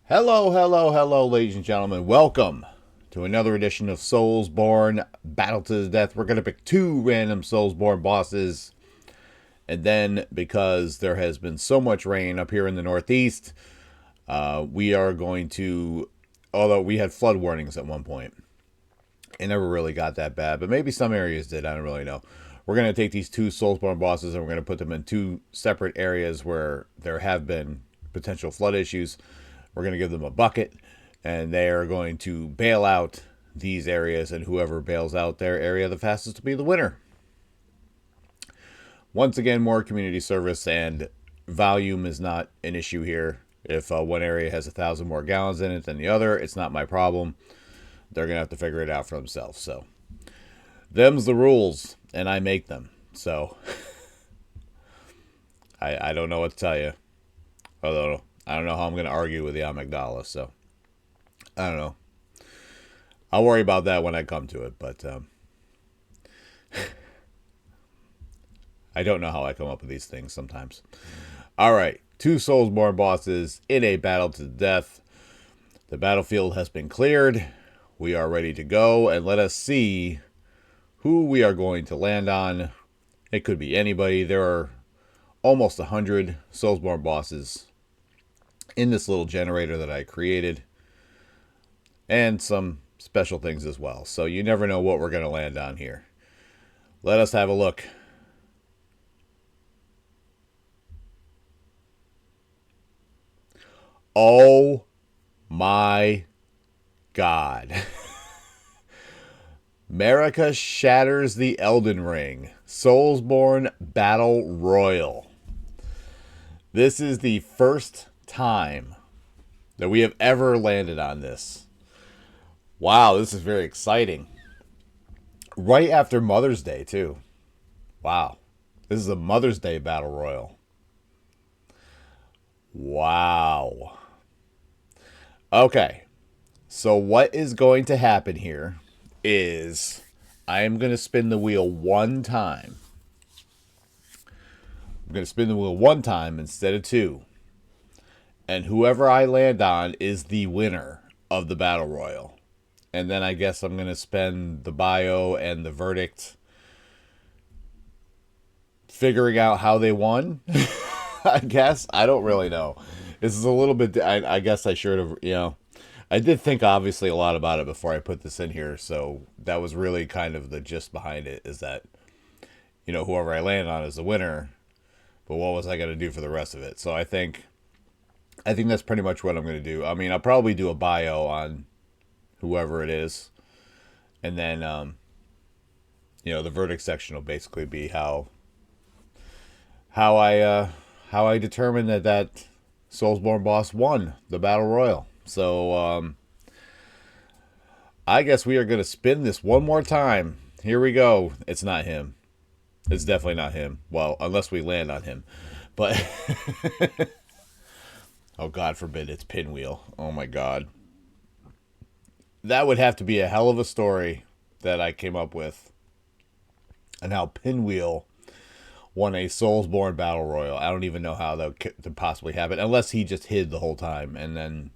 Hello, hello, hello, ladies and gentlemen. Welcome to another edition of SoulsBorne Battle to the Death. We're going to pick two random SoulsBorne bosses. And then, because there has been so much rain up here in the Northeast, we are going to, although we had flood warnings at one point. It never really got that bad, but maybe some areas did. I don't really know. We're going to take these two SoulsBorne bosses and we're going to put them in two separate areas where there have been potential flood issues. We're going to give them a bucket, and they are going to bail out these areas, and whoever bails out their area the fastest will be the winner. Once again, more community service, and volume is not an issue here. If one area has 1,000 more gallons in it than the other, it's not my problem. They're going to have to figure it out for themselves. So, them's the rules, and I make them. So, I don't know what to tell you. Although, I don't know how I'm going to argue with the amygdala, so I don't know. I'll worry about that when I come to it, but I don't know how I come up with these things sometimes. All right, two SoulsBorne bosses in a battle to the death. The battlefield has been cleared. We are ready to go, and let us see who we are going to land on. It could be anybody. There are almost 100 SoulsBorne bosses in this little generator that I created, and some special things as well. So you never know what we're going to land on here. Let us have a look. Oh my God. America shatters the Elden Ring. SoulsBorne Battle Royal. This is the first time that we have ever landed on this. Wow, this is very exciting. Right after Mother's Day, too. Wow. This is a Mother's Day Battle Royal. Wow. Okay. So what is going to happen here is I am going to spin the wheel one time. I'm going to spin the wheel one time instead of two. And whoever I land on is the winner of the Battle Royal. And then I guess I'm going to spend the bio and the verdict figuring out how they won. I guess. I don't really know. This is a little bit... I guess I should have, I did think obviously a lot about it before I put this in here. So that was really kind of the gist behind it, is that, whoever I land on is the winner. But what was I going to do for the rest of it? So I think that's pretty much what I'm going to do. I mean, I'll probably do a bio on whoever it is. And then, the verdict section will basically be how I determined that SoulsBorne boss won the Battle Royal. So, I guess we are going to spin this one more time. Here we go. It's not him. It's definitely not him. Well, unless we land on him. But... Oh, God forbid it's Pinwheel. Oh, my God. That would have to be a hell of a story that I came up with. And how Pinwheel won a SoulsBorne Battle Royal. I don't even know how that could possibly happen. Unless he just hid the whole time and then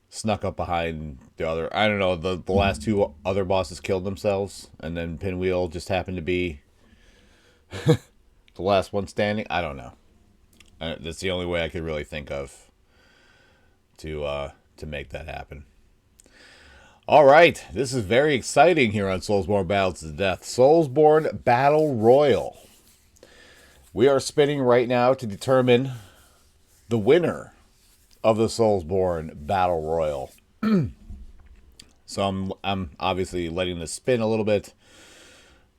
snuck up behind the other. I don't know. The last two other bosses killed themselves. And then Pinwheel just happened to be the last one standing. I don't know. That's the only way I could really think of to make that happen. All right, this is very exciting here on SoulsBorne Battle to the Death. SoulsBorne Battle Royal. We are spinning right now to determine the winner of the SoulsBorne Battle Royal. So I'm obviously letting this spin a little bit.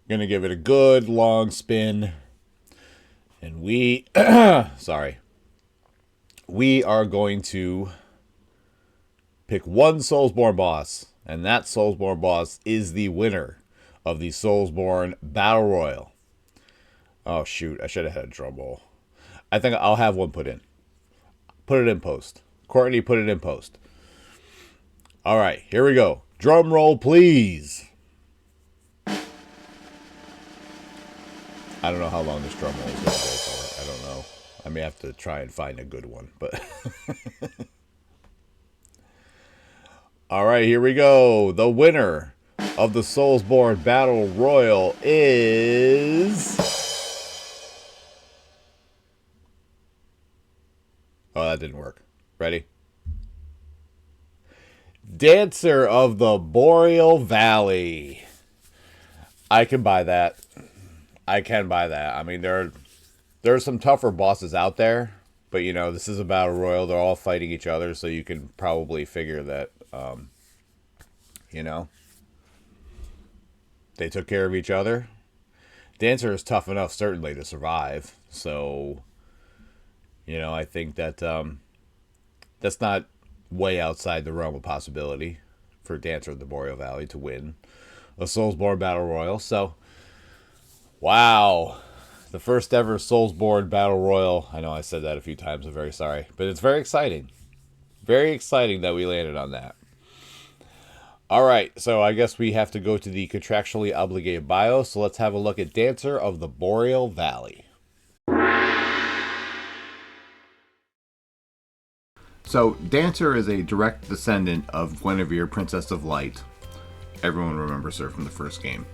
Going to give it a good long spin. And we are going to pick one SoulsBorne boss. And that SoulsBorne boss is the winner of the SoulsBorne Battle Royal. Oh, shoot. I should have had a drum roll. I think I'll have one put in. Put it in post. Courtney, put it in post. All right, here we go. Drum roll, please. I don't know how long this drum roll is going to go for. I don't know. I may have to try and find a good one, but All right, here we go. The winner of the SoulsBorne Battle Royal is... Oh, that didn't work. Ready? Dancer of the Boreal Valley. I can buy that. I can buy that. I mean, there are some tougher bosses out there, but you know, this is a battle royal. They're all fighting each other, so you can probably figure that, you know, they took care of each other. Dancer is tough enough, certainly, to survive. So, you know, I think that that's not way outside the realm of possibility for Dancer of the Boreal Valley to win a SoulsBorne Battle Royal. So, wow. The first ever SoulsBorne Battle Royal. I know I said that a few times. I'm very sorry. But it's very exciting. Very exciting that we landed on that. All right. So I guess we have to go to the contractually obligated bio. So let's have a look at Dancer of the Boreal Valley. So Dancer is a direct descendant of Guinevere, Princess of Light. Everyone remembers her from the first game.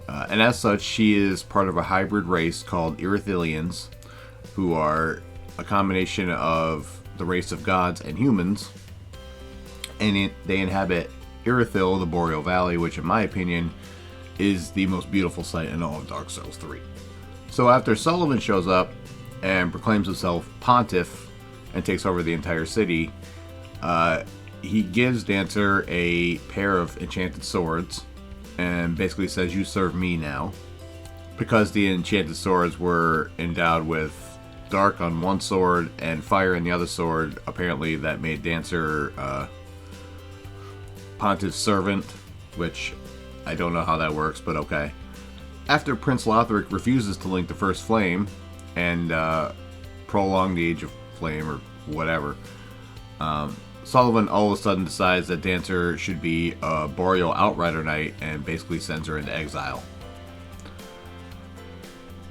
And as such, she is part of a hybrid race called Irithilians, who are a combination of the race of gods and humans. And they inhabit Irithil, the Boreal Valley, which in my opinion is the most beautiful sight in all of Dark Souls 3. So after Sullivan shows up and proclaims himself Pontiff and takes over the entire city, he gives Dancer a pair of enchanted swords and basically says, "You serve me now." Because the enchanted swords were endowed with dark on one sword and fire in the other sword, apparently that made Dancer Pontiff's servant, which I don't know how that works, but okay. After Prince Lothric refuses to link the first flame and prolong the Age of Flame or whatever, Sullivan all of a sudden decides that Dancer should be a Boreal Outrider Knight and basically sends her into exile.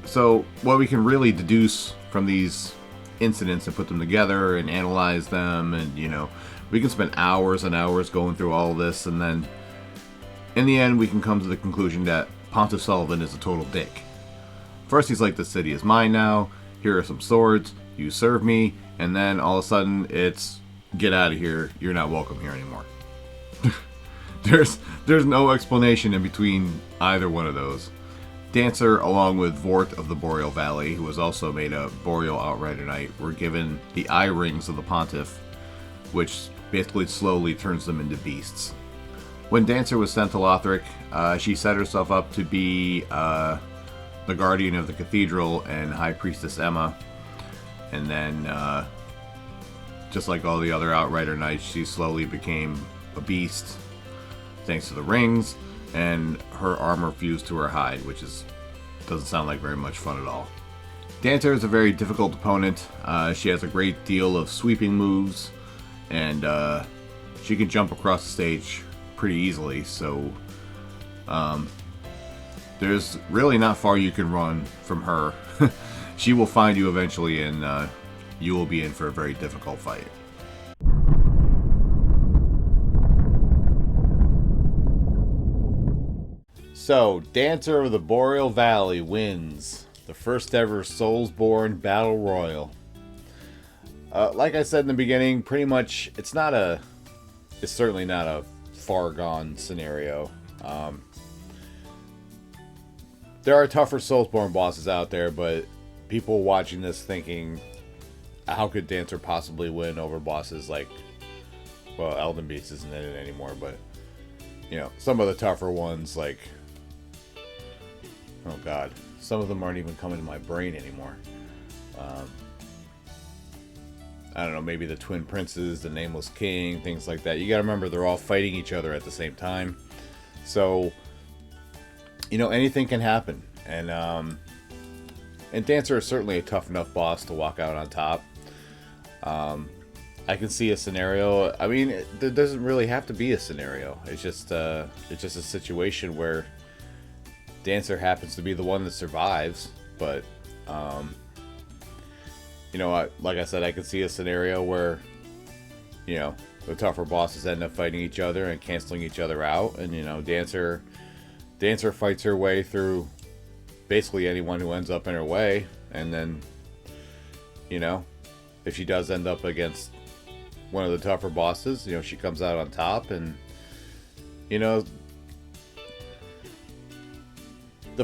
So what we can really deduce from these incidents and put them together and analyze them, and you know, we can spend hours and hours going through all of this, and then in the end we can come to the conclusion that Pontiff Sullivan is a total dick. First he's like, "The city is mine now, here are some swords, you serve me," and then all of a sudden it's, "Get out of here, you're not welcome here anymore." There's no explanation in between either one of those. Dancer, along with Vort of the Boreal Valley, who was also made a Boreal Outrider Knight, were given the eye rings of the Pontiff, which basically slowly turns them into beasts. When Dancer was sent to Lothric, she set herself up to be the guardian of the cathedral and High Priestess Emma, and then just like all the other Outrider Knights, she slowly became a beast thanks to the rings, and her armor fused to her hide, which doesn't sound like very much fun at all. Dancer is a very difficult opponent. She has a great deal of sweeping moves, and she can jump across the stage pretty easily, so there's really not far you can run from her. She will find you eventually, and you will be in for a very difficult fight. So, Dancer of the Boreal Valley wins the first ever SoulsBorne Battle Royal. Like I said in the beginning, pretty much it's certainly not a far gone scenario. There are tougher SoulsBorne bosses out there, but people watching this thinking, how could Dancer possibly win over bosses like, well, Elden Beast isn't in it anymore, but you know, some of the tougher ones, like, oh god, some of them aren't even coming to my brain anymore. I don't know, maybe the Twin Princes, the Nameless King, things like that. You gotta remember, they're all fighting each other at the same time. So, you know, anything can happen. And Dancer is certainly a tough enough boss to walk out on top. I can see a scenario. I mean, there doesn't really have to be a scenario. It's just a situation where Dancer happens to be the one that survives. But, you know, like I said, I can see a scenario where, you know, the tougher bosses end up fighting each other and canceling each other out, and Dancer fights her way through basically anyone who ends up in her way, and then if she does end up against one of the tougher bosses, she comes out on top. And the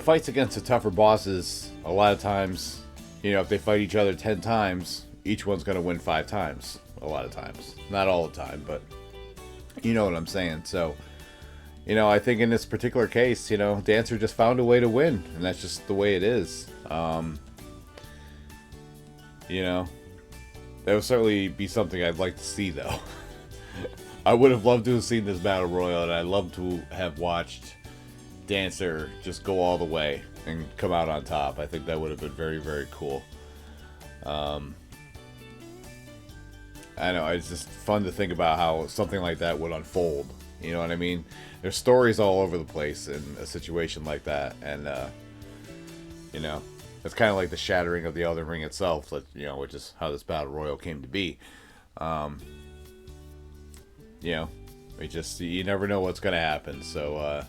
fights against the tougher bosses, a lot of times, if they fight each other 10 times, each one's going to win 5 times. A lot of times. Not all the time, but you know what I'm saying. So, I think in this particular case, Dancer just found a way to win, and that's just the way it is. That would certainly be something I'd like to see, though. I would have loved to have seen this battle royal, and I'd love to have watched Dancer just go all the way and come out on top. I think that would have been very, very cool. I know, it's just fun to think about how something like that would unfold. You know what I mean? There's stories all over the place in a situation like that, and it's kind of like the shattering of the Elden Ring itself, which is how this battle royal came to be. You never know what's going to happen. So,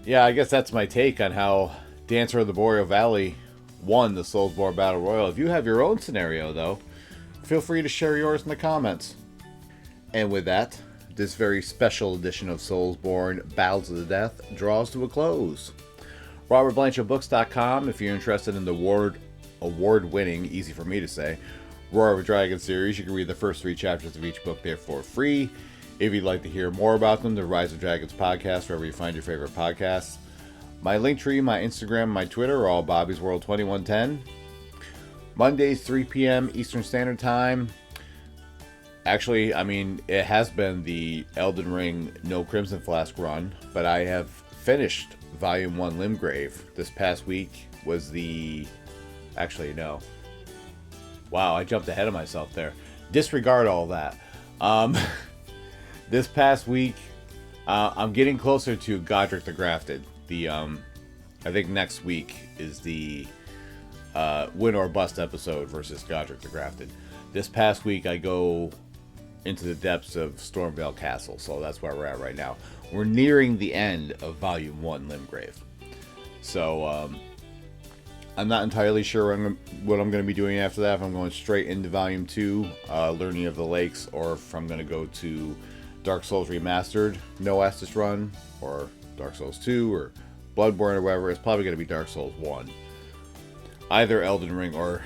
yeah, I guess that's my take on how Dancer of the Boreal Valley won the SoulsBorne Battle Royal. If you have your own scenario, though, feel free to share yours in the comments. And with that, this very special edition of SoulsBorne Battles of the Death draws to a close. RobertBlanchardBooks.com if you're interested in the award-winning, easy for me to say, Roar of a Dragon series. You can read the first 3 chapters of each book there for free. If you'd like to hear more about them, the Rise of Dragons podcast, wherever you find your favorite podcasts. My Linktree, my Instagram, my Twitter are all Bobby's World 2110. Mondays, 3 p.m. Eastern Standard Time. Actually, it has been the Elden Ring No Crimson Flask run, but I have finished Volume 1 Limgrave. This past week was the... Actually, no. Wow, I jumped ahead of myself there. Disregard all that. This past week, I'm getting closer to Godric the Grafted. I think next week is the Win or Bust episode versus Godric the Grafted. This past week, I go into the depths of Stormvale Castle, so that's where we're at right now. We're nearing the end of Volume 1 Limgrave. So, I'm not entirely sure what I'm going to be doing after that. If I'm going straight into Volume 2, Learning of the Lakes, or if I'm going to go to Dark Souls Remastered, No Estus Run, or Dark Souls 2, or Bloodborne, or whatever. It's probably going to be Dark Souls 1. Either Elden Ring, or,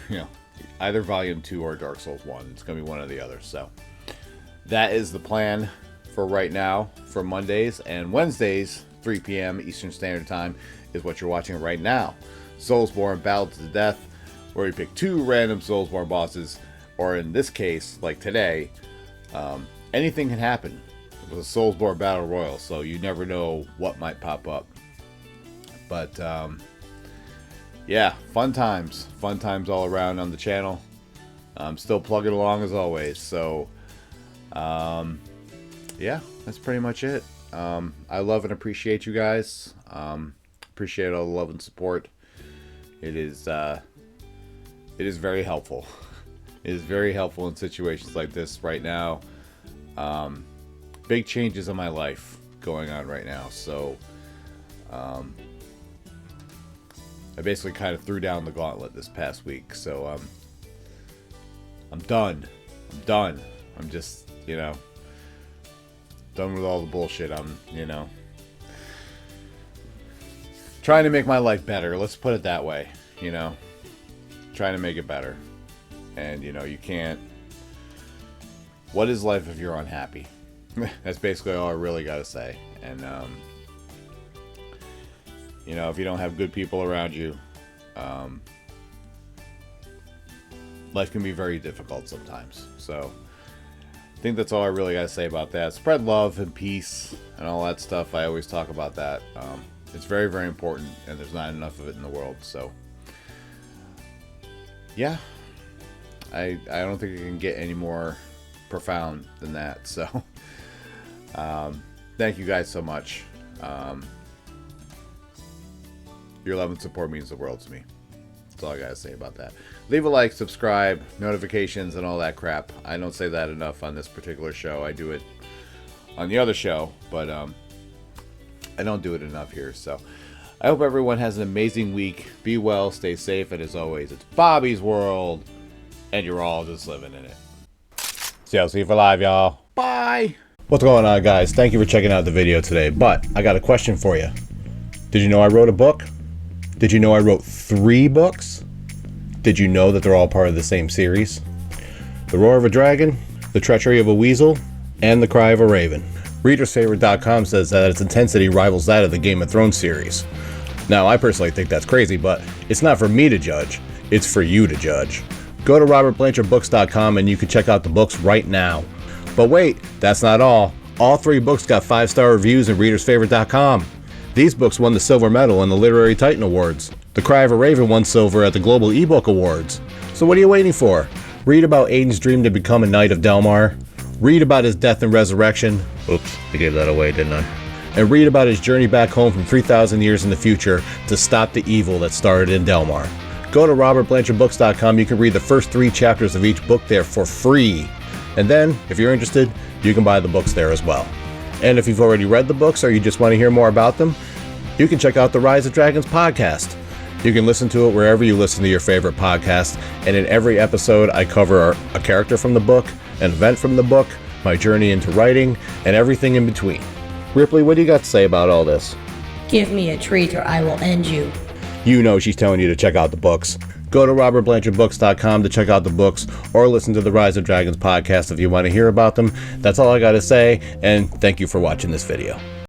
either Volume 2 or Dark Souls 1. It's going to be one or the other, so... That is the plan for right now for Mondays, and Wednesdays, 3 p.m. Eastern Standard Time is what you're watching right now. SoulsBorne Battle to the Death, where we pick 2 random SoulsBorne bosses, or in this case, like today, anything can happen. It was a SoulsBorne Battle Royal, so you never know what might pop up. But, yeah, fun times all around on the channel. I'm still plugging along as always, so... yeah, that's pretty much it. I love and appreciate you guys. Appreciate all the love and support. It is very helpful. It is very helpful in situations like this right now. Big changes in my life going on right now. So, I basically kind of threw down the gauntlet this past week. So, I'm done. I'm just, done with all the bullshit. I'm, trying to make my life better. Let's put it that way, trying to make it better. And, you can't, what is life if you're unhappy? That's basically all I really got to say. And, if you don't have good people around you, life can be very difficult sometimes. So, I think that's all I really got to say about that. Spread love and peace and all that stuff. I always talk about that. It's very, very important, and there's not enough of it in the world. So, yeah, I don't think it can get any more profound than that. So, thank you guys so much. Your love and support means the world to me. That's all I gotta say about that. Leave a like, subscribe, notifications, and all that crap. I don't say that enough on this particular show. I do it on the other show, but I don't do it enough here. So I hope everyone has an amazing week. Be well, stay safe, and as always, it's Bobby's World, and you're all just living in it. See you for live, y'all. Bye. What's going on, guys? Thank you for checking out the video today, but I got a question for you. Did you know I wrote a book? Did you know I wrote 3 books? Did you know that they're all part of the same series? The Roar of a Dragon, The Treachery of a Weasel, and The Cry of a Raven. ReadersFavorite.com says that its intensity rivals that of the Game of Thrones series. Now, I personally think that's crazy, but it's not for me to judge. It's for you to judge. Go to robertblanchardbooks.com and you can check out the books right now. But wait, that's not all. All 3 books got 5-star reviews in ReadersFavorite.com. These books won the silver medal in the Literary Titan Awards. The Cry of a Raven won silver at the Global eBook Awards. So what are you waiting for? Read about Aiden's dream to become a Knight of Delmar. Read about his death and resurrection. Oops, I gave that away, didn't I? And read about his journey back home from 3,000 years in the future to stop the evil that started in Delmar. Go to robertblanchardbooks.com. You can read the first 3 chapters of each book there for free. And then, if you're interested, you can buy the books there as well. And if you've already read the books or you just want to hear more about them, you can check out the Rise of Dragons podcast. You can listen to it wherever you listen to your favorite podcast. And in every episode, I cover a character from the book, an event from the book, my journey into writing, and everything in between. Ripley, what do you got to say about all this? Give me a treat or I will end you. You know she's telling you to check out the books. Go to robertblanchardbooks.com to check out the books or listen to the Rise of Dragons podcast if you want to hear about them. That's all I got to say, and thank you for watching this video.